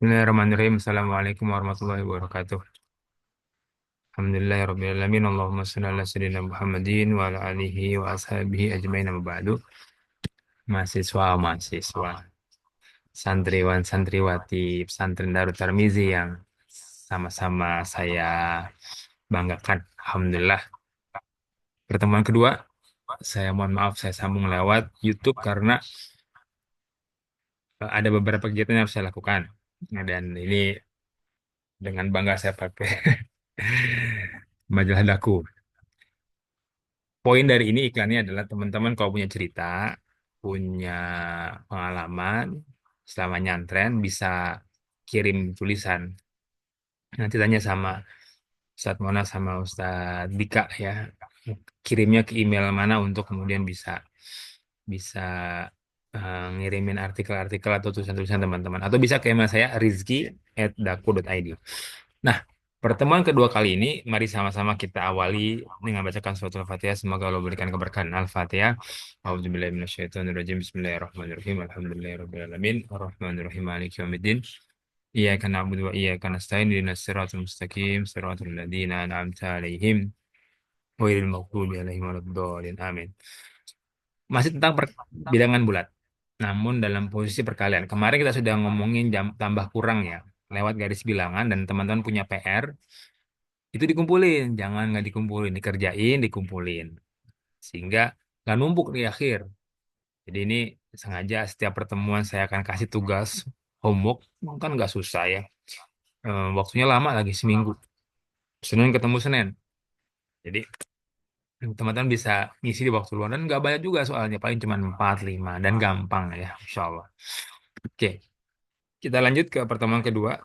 Bismillahirrahmanirrahim. Assalamualaikum warahmatullahi wabarakatuh. Alhamdulillahirrahmanirrahim. Allahumma salli ala sayyidina Muhammadin wa ala alihi wa ashabihi ajmain amma ba'du. Mahasiswa, santriwan, santriwati, pesantren Darut Tarmizi yang sama-sama saya banggakan. Alhamdulillah. Pertemuan kedua, saya mohon maaf saya sambung lewat YouTube karena ada beberapa kegiatan yang harus saya lakukan. Nah, dan ini dengan bangga saya pakai majalah daku. Poin dari ini iklannya adalah teman-teman kalau punya cerita, punya pengalaman, selama nyantren bisa kirim tulisan. Nanti tanya sama Ustadz Mona sama Ustadz Dika ya. Kirimnya ke email mana untuk kemudian bisa bisa ngirimin artikel-artikel atau tulisan-tulisan teman-teman. Atau bisa ke email saya rizky@daku.id. Nah, pertemuan kedua kali ini, mari sama-sama kita awali dengan bacakan surat Al-Fatihah. Semoga Allah berikan keberkahan. Al-Fatihah. A'udzubillahi minasyaitonirrajim. Bismillahirrahmanirrahim. Alhamdulillahirrahmanirrahim. Ar-Rahmanirrahim. Maliki yaumiddin. Iyyaka na'budu wa iyyaka nasta'in. Ihdinas siratal mustaqim. Siratal ladzina an'amta 'alaihim ghairil maghdubi 'alaihim waladdallin. Amin. Masih tentang bilangan bulat. Namun dalam posisi perkalian. Kemarin kita sudah ngomongin jam tambah kurang ya, lewat garis bilangan dan teman-teman punya PR itu dikumpulin, jangan nggak dikumpulin, dikerjain, dikumpulin, sehingga nggak numpuk di akhir. Jadi ini sengaja setiap pertemuan saya akan kasih tugas homework, kan nggak susah ya. Waktunya lama lagi seminggu, Senin ketemu Senin. Jadi teman-teman bisa ngisi di waktu luang dan nggak banyak juga soalnya, paling cuma 4 5 dan gampang ya, Insya Allah. Oke, kita lanjut ke pertemuan kedua.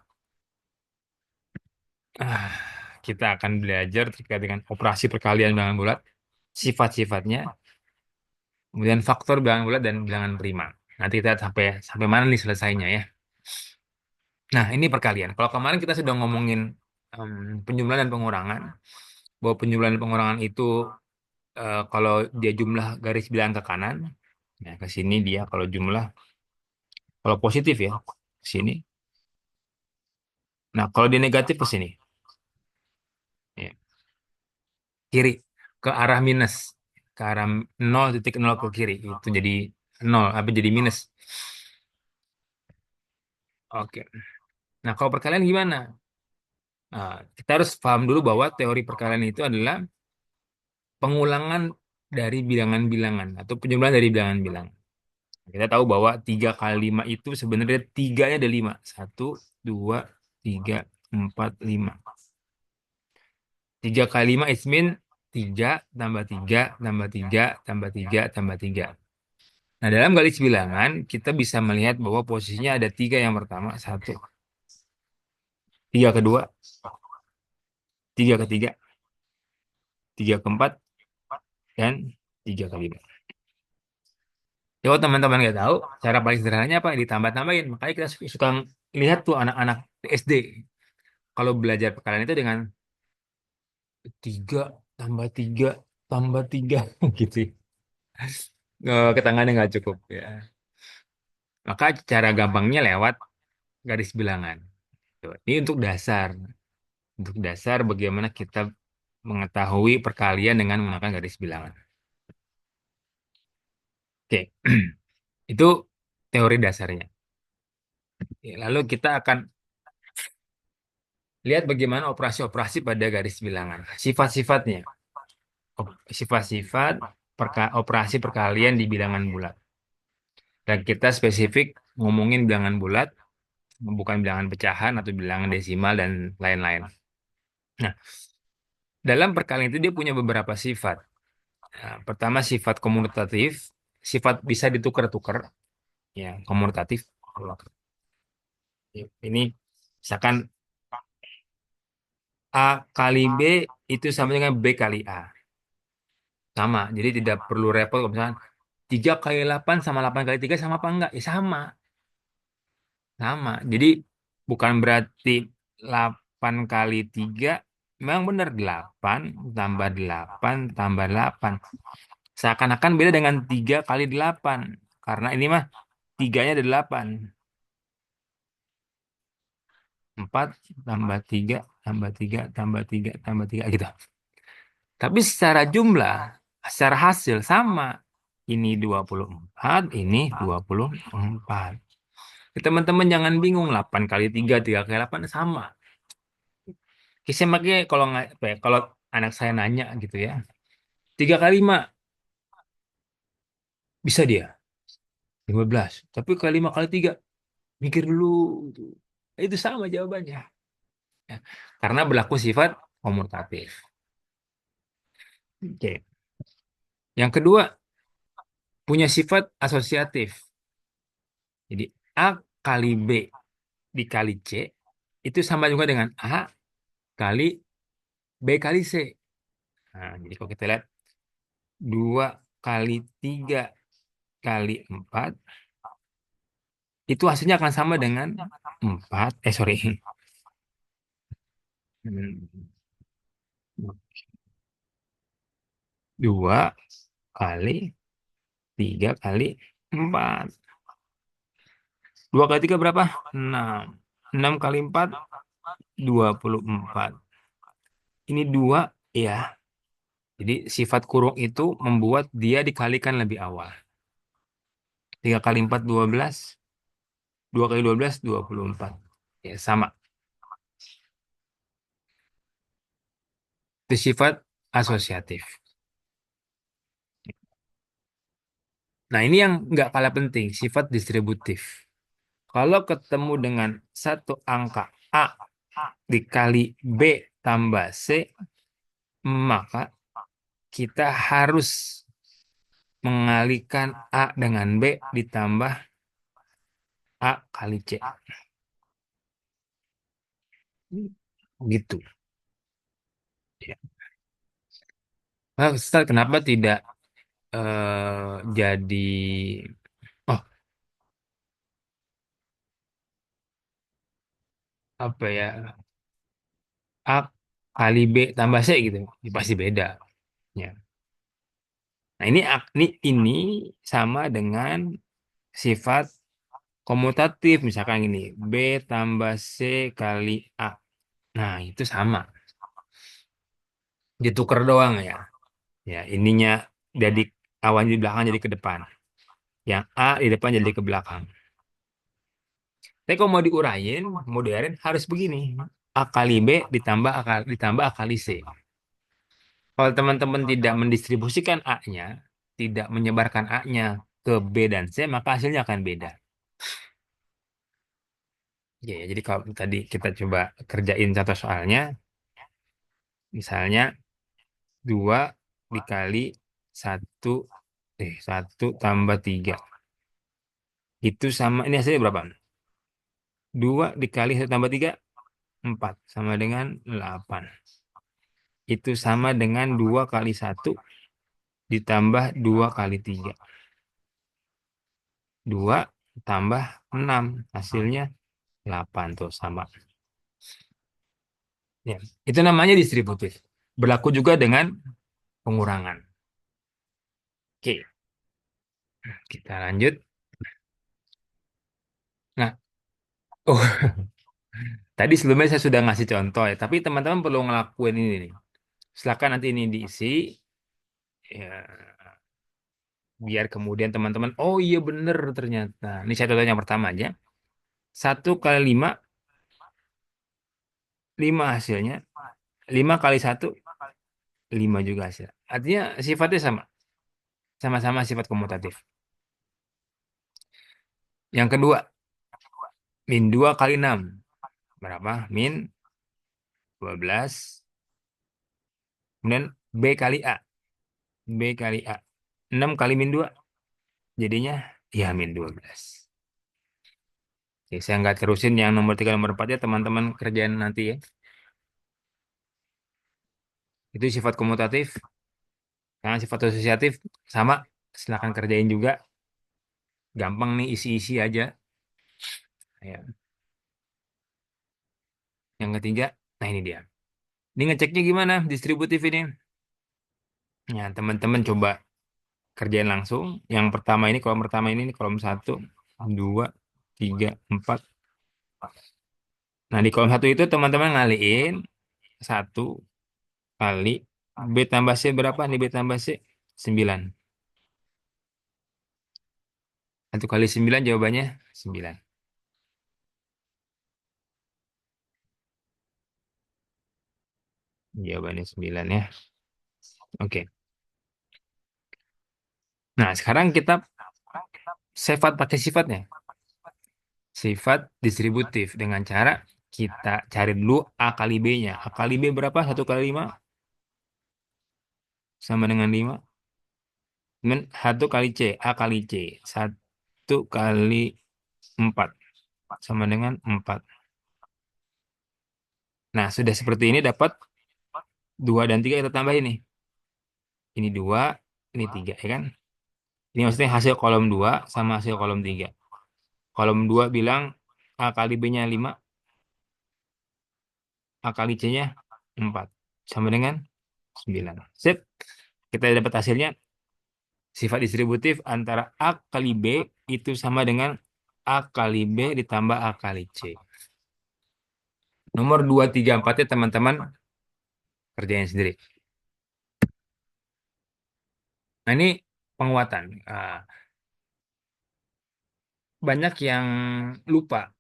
Ah, kita akan belajar terkait dengan operasi perkalian bilangan bulat, sifat-sifatnya, kemudian faktor bilangan bulat dan bilangan prima. Nanti kita sampai sampai mana nih selesainya ya. Nah, ini perkalian. Kalau kemarin kita sudah ngomongin em, penjumlahan dan pengurangan, bahwa penjumlahan dan pengurangan itu kalau dia jumlah garis bilangan ke kanan, nah ke sini dia kalau jumlah, kalau positif ya ke sini. Nah, kalau dia negatif ke sini, ya, kiri ke arah minus, ke arah 0,0 ke kiri itu jadi nol, apa jadi minus. Oke. Nah, kalau perkalian gimana? Nah, kita harus paham dulu bahwa teori perkalian itu adalah pengulangan dari bilangan-bilangan atau penjumlahan dari bilangan-bilangan. Kita tahu bahwa 3 kali 5 itu sebenarnya tiganya ada 5. 1, 2, 3, 4, 5. 3 kali 5 is mean 3 tambah 3 tambah 3 tambah 3 tambah 3. Nah, dalam garis bilangan kita bisa melihat bahwa posisinya ada 3 yang pertama, 1, 3 kedua, 3 ketiga, 3 keempat, dan 3 kelima. Kalau teman-teman nggak tahu, cara paling sederhananya apa? Ditambah-tambahin. Makanya kita suka lihat tuh anak-anak SD. Kalau belajar perkalian itu dengan 3 tambah 3 tambah 3 gitu. Ketangannya nggak cukup ya. Maka cara gampangnya lewat garis bilangan. Tuh, ini untuk dasar. Untuk dasar bagaimana kita mengetahui perkalian dengan menggunakan garis bilangan. Oke, itu teori dasarnya. Lalu kita akan lihat bagaimana operasi-operasi pada garis bilangan. Sifat-sifatnya. Sifat-sifat operasi perkalian di bilangan bulat. Dan kita spesifik ngomongin bilangan bulat, bukan bilangan pecahan atau bilangan desimal dan lain-lain. Nah, dalam perkalian itu dia punya beberapa sifat. Nah, pertama sifat komutatif, sifat bisa ditukar-tukar, ya komutatif. Ini misalkan A kali B itu sama dengan B kali A. Sama, jadi tidak perlu repot kalau misalkan 3 kali 8 sama 8 kali 3 sama apa enggak? Ya sama, sama. Jadi bukan berarti 8 kali 3 memang benar 8 tambah 8 tambah 8. Seakan-akan beda dengan 3 kali 8. Karena ini mah tiganya ada 8. 4 tambah 3 tambah 3 tambah 3 tambah 3 gitu. Tapi secara jumlah, secara hasil sama. Ini 24, ini 24. Teman-teman jangan bingung, 8 kali 3 3 kali 8 sama. Saya makanya kalau nggak, apa ya, kalau anak saya nanya gitu ya, 3 kali 5 bisa dia 15. Tapi kali 5 kali 3 mikir dulu. Gitu. Itu sama jawabannya. Ya. Karena berlaku sifat komutatif. Oke. Yang kedua, punya sifat asosiatif. Jadi A kali B dikali C itu sama juga dengan A kali B kali C. Nah, jadi kalau kita lihat 2 kali 3 kali 4 itu hasilnya akan sama dengan 4, sorry. 2 kali 3 kali 4. 2 kali 3 berapa? 6. 6 kali 4, 24. Ini 2 ya. Jadi sifat kurung itu membuat dia dikalikan lebih awal. 3 kali 4, 12. 2 kali 12, 24. Ya, sama. Itu sifat asosiatif. Nah, ini yang nggak kalah penting, sifat distributif. Kalau ketemu dengan satu angka A dikali B tambah C, maka kita harus mengalihkan A dengan B ditambah A kali C. Gitu. Ya. Nah, Ustaz, kenapa tidak jadi oh apa ya A kali B tambah C gitu? Ya, pasti beda. Ya. Nah ini sama dengan sifat komutatif misalkan ini B tambah C kali A. Nah itu sama, ditukar doang ya. Ya ininya jadi awan di belakang jadi ke depan, yang A di depan jadi ke belakang. Tapi kalau mau diuraiin, modern harus begini. A kali B ditambah A kali C. Kalau teman-teman tidak mendistribusikan A-nya, tidak menyebarkan A-nya ke B dan C, maka hasilnya akan beda. Ya, ya, jadi kalau tadi kita coba kerjain contoh soalnya, misalnya 2 dikali satu 1 tambah 3. Itu sama, ini hasilnya berapa? 2 dikali 1 tambah 3, 4. Sama dengan 8. Itu sama dengan 2 kali satu ditambah 2 kali 3. 2 tambah 6. Hasilnya 8 tuh sama. Ya, itu namanya distributif. Berlaku juga dengan pengurangan. Oke, kita lanjut. Nah, oh, tadi sebelumnya saya sudah ngasih contoh ya, tapi teman-teman perlu ngelakuin ini nih. Silakan nanti ini diisi, ya, biar kemudian teman-teman, oh iya bener ternyata. Ini saya contohnya yang pertama aja. 1 kali 5, 5 hasilnya. 5 kali satu, 5 juga hasil. Artinya sifatnya sama. Sama-sama sifat komutatif. Yang kedua, min 2 kali 6. Berapa? Min 12. Kemudian B kali A. B kali A. 6 kali min 2. Jadinya ya min 12. Oke, saya nggak terusin yang nomor 3 nomor 4 ya teman-teman kerjaan nanti ya. Itu sifat komutatif. Yang sifat asosiatif sama. Silahkan kerjain juga. Gampang nih isi-isi aja. Ya. Yang ketiga, nah ini dia. Ini ngeceknya gimana distributif ini? Ya, teman-teman coba kerjain langsung. Yang pertama ini, kolom pertama ini kolom 1, 2, 3, 4. Nah, di kolom satu itu teman-teman ngaliin satu kali B tambah C berapa nih B tambah C? 9. Satu kali 9 jawabannya 9. Jawabannya 9 ya. Oke. Nah, sekarang kita sifat pakai sifatnya. Sifat distributif dengan cara kita cari dulu A kali B-nya. A kali B berapa? Satu kali 5 sama dengan 5. Kemudian 1 kali C. A kali C. Satu kali 4 sama dengan 4. Nah, sudah seperti ini dapat 2 dan 3 kita tambah ini. Ini 2, ini 3 ya kan? Ini maksudnya hasil kolom 2 sama hasil kolom 3. Kolom 2 bilang A kali B-nya 5, A kali C-nya 4. Sama dengan 9. Sip. Kita dapat hasilnya. Sifat distributif antara A kali B itu sama dengan A kali B ditambah A kali C. Nomor 2, 3, 4 ya teman-teman kerjain sendiri. Nah ini penguatan. Banyak yang lupa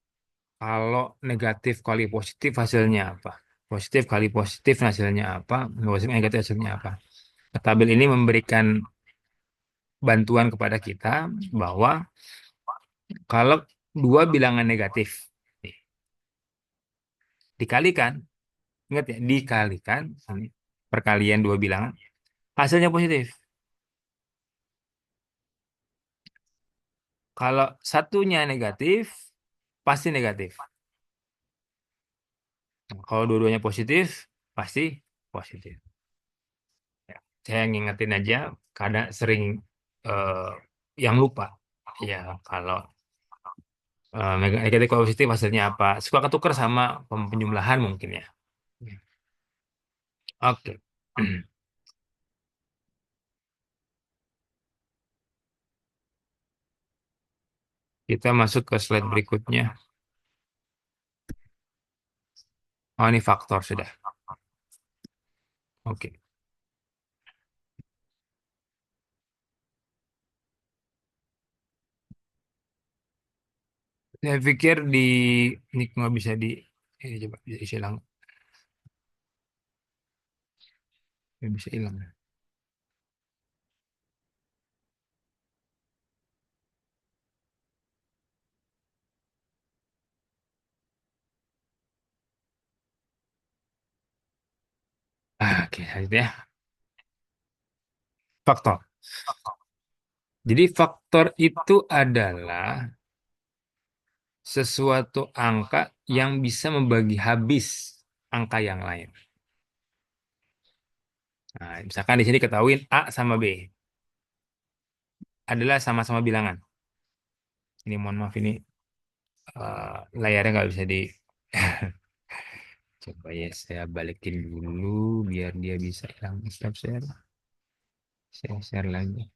kalau negatif kali positif hasilnya apa. Positif kali positif hasilnya apa. Positif negatif hasilnya apa. Tabel ini memberikan bantuan kepada kita bahwa kalau dua bilangan negatif nih, dikalikan, ingat ya, dikalikan, ini, perkalian dua bilangan, hasilnya positif. Kalau satunya negatif, pasti negatif. Nah, kalau dua-duanya positif, pasti positif. Ya, saya ngingetin aja, karena sering eh, yang lupa. Ya, kalau negatif kalau positif hasilnya apa? Suka ketukar sama penjumlahan mungkin ya. Oke. Kita masuk ke slide berikutnya. Oh, ini faktor sudah. Oke. Saya pikir ini nggak bisa ini coba bisa hilang. Nggak bisa hilang. Oke, selanjutnya faktor. Jadi faktor itu adalah sesuatu angka yang bisa membagi habis angka yang lain. Nah, misalkan di sini ketahuin A sama B adalah sama-sama bilangan. Ini mohon maaf ini layarnya nggak bisa di. Coba ya saya balikin dulu biar dia bisa hilang. Stop share. Saya share lagi.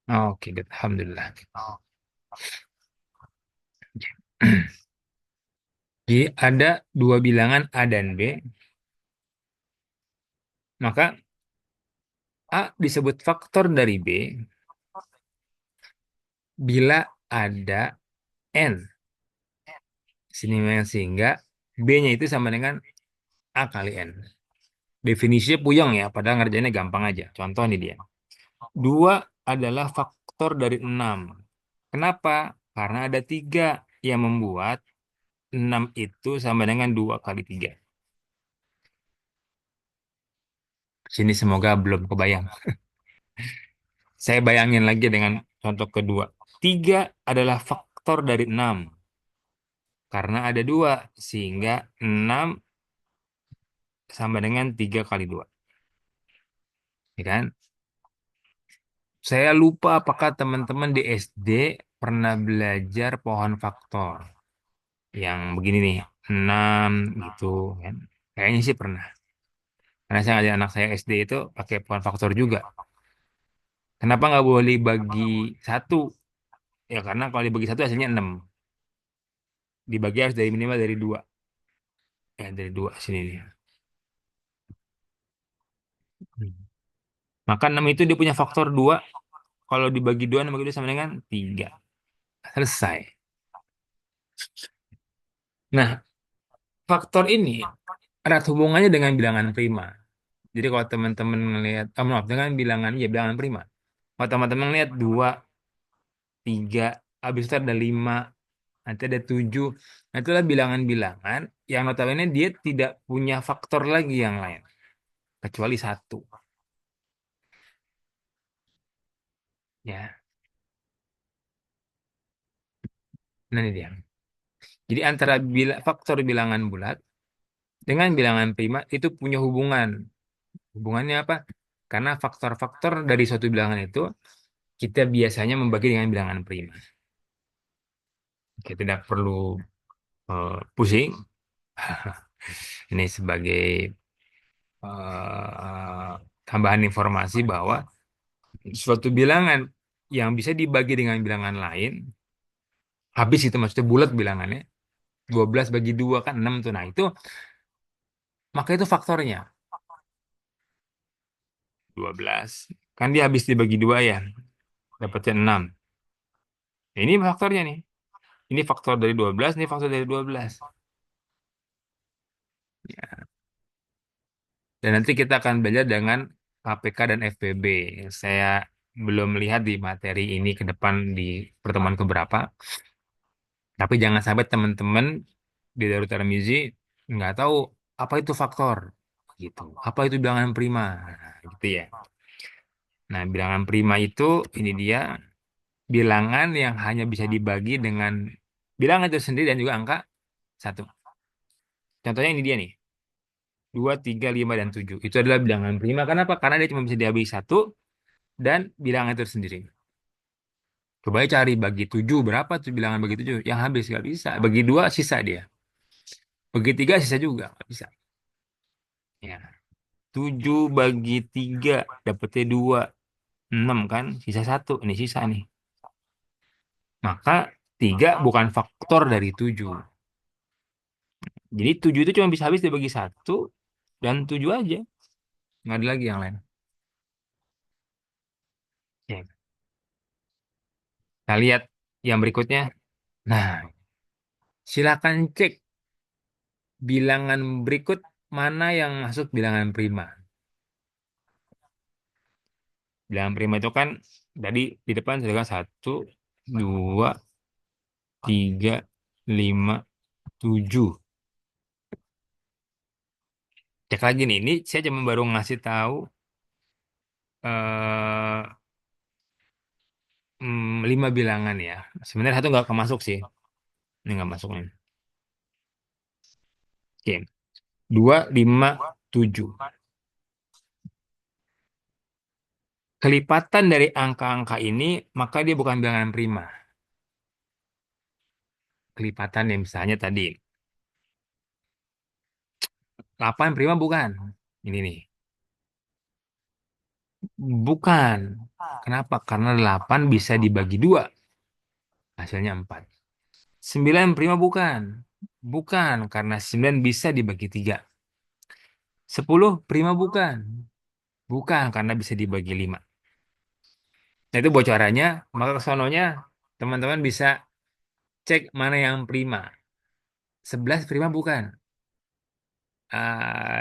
Oke, good. Alhamdulillah. Jadi ada dua bilangan A dan B, maka A disebut faktor dari B bila ada N. Sini sehingga B-nya itu sama dengan A kali N. Definisinya puyeng ya, padahal ngerjainnya gampang aja. Contoh nih dia. Dua adalah faktor dari 6. Kenapa? Karena ada 3 yang membuat 6 itu sama dengan 2 kali 3. Sini semoga belum kebayang. Saya bayangin lagi dengan contoh kedua. 3 adalah faktor dari 6. Karena ada 2. Sehingga 6 sama dengan 3 kali 2. Ya kan? Saya lupa apakah teman-teman di SD pernah belajar pohon faktor. Yang begini nih. 6 gitu kan. Kayaknya sih pernah. Karena saya ngajak anak saya SD itu pakai pohon faktor juga. Kenapa nggak boleh bagi satu? Ya karena kalau dibagi satu hasilnya 6. dibagi harus dari minimal dari dua. Ya, dari dua sini nih. Hmm. Maka 6 itu dia punya faktor dua. Kalau dibagi dua, 6 bagi dua sama dengan tiga. Selesai. Nah, faktor ini erat hubungannya dengan bilangan prima. Jadi kalau teman-teman ngelihat, maaf, dengan bilangan, ya bilangan prima. Kalau teman-teman lihat dua, tiga, habis itu ada lima, nanti ada tujuh. Nah, itulah bilangan-bilangan yang notabene dia tidak punya faktor lagi yang lain. Kecuali satu. Ya, nah ini dia. Jadi antara faktor bilangan bulat dengan bilangan prima itu punya hubungan. Hubungannya apa? Karena faktor-faktor dari suatu bilangan itu kita biasanya membagi dengan bilangan prima. Kita tidak perlu pusing. Ini sebagai eh, tambahan informasi bahwa suatu bilangan yang bisa dibagi dengan bilangan lain, habis itu maksudnya bulat bilangannya, 12 bagi 2 kan 6 tuh. Nah itu, maka itu faktornya 12. Kan dia habis dibagi 2 ya, dapatnya 6. Nah, ini faktornya nih. Ini faktor dari 12, ini faktor dari 12. Ya. Dan nanti kita akan belajar dengan KPK dan FPB. Saya belum lihat di materi ini ke depan di pertemuan keberapa. Tapi jangan sampai teman-teman di Darut Tarmizi nggak tahu apa itu faktor, gitu. Apa itu bilangan prima, nah, gitu ya. Nah, bilangan prima itu ini dia bilangan yang hanya bisa dibagi dengan bilangan itu sendiri dan juga angka satu. Contohnya ini dia nih, 2, 3, 5, dan 7. Itu adalah bilangan prima. Kenapa? Karena dia cuma bisa dibagi satu dan bilangan itu sendiri. Coba aja cari bagi 7, berapa tuh bilangan bagi 7? Yang habis, nggak bisa. Bagi 2 sisa dia. Bagi 3 sisa juga, nggak bisa. Ya. 7 bagi 3 dapetnya 2. 6 kan? Sisa satu. Ini sisa nih. Maka 3 bukan faktor dari 7. Jadi 7 itu cuma bisa habis dibagi satu dan 7 aja. Nggak ada lagi yang lain. Ya. Kita lihat yang berikutnya. Nah, silakan cek bilangan berikut mana yang masuk bilangan prima. Bilangan prima itu kan tadi di depan sudah kan 1, 2, 3, 5, 7. Cek lagi nih, ini saya cuma baru ngasih tahu eh 5 bilangan ya. Sebenarnya satu nggak kemasuk sih. Ini nggak masuk nih. Oke, 2, 5, 7. Kelipatan dari angka-angka ini, maka dia bukan bilangan prima. Kelipatan yang misalnya tadi, 8 prima bukan. Ini nih. Bukan. Kenapa? Karena 8 bisa dibagi 2. Hasilnya 4. 9 prima bukan. Bukan. Karena 9 bisa dibagi 3. 10 prima bukan. Bukan. Karena bisa dibagi 5. Nah itu bocorannya. Maka kesononya teman-teman bisa cek mana yang prima. 11 prima bukan.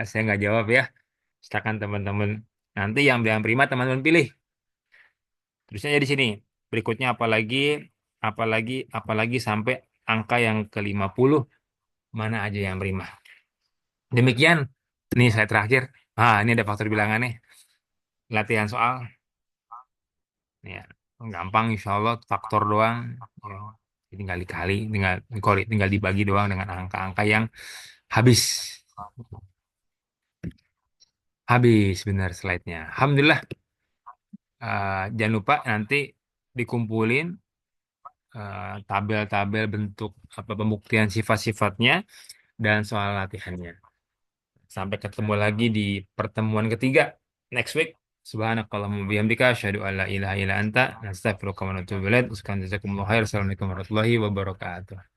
Saya nggak jawab ya. Silakan teman-teman. Nanti yang bilang prima teman-teman pilih. Terusnya di sini. Berikutnya apalagi, apalagi, apalagi sampai angka yang ke-50 mana aja yang prima. Demikian. Nih saya terakhir. Ini ada faktor bilangannya. Latihan soal. Ya, gampang insya Allah faktor doang. Ya, tinggal dikali, tinggal dibagi doang dengan angka-angka yang habis. Habis benar slide-nya. Alhamdulillah. Jangan lupa nanti dikumpulin tabel-tabel bentuk apa pembuktian sifat-sifatnya dan soal latihannya. Sampai ketemu lagi di pertemuan ketiga next week. Subhanakallahumma bihamdika asyhadu an la ilaha illa anta astaghfiruka wa atubu ilaik. Assalamualaikum warahmatullahi wabarakatuh.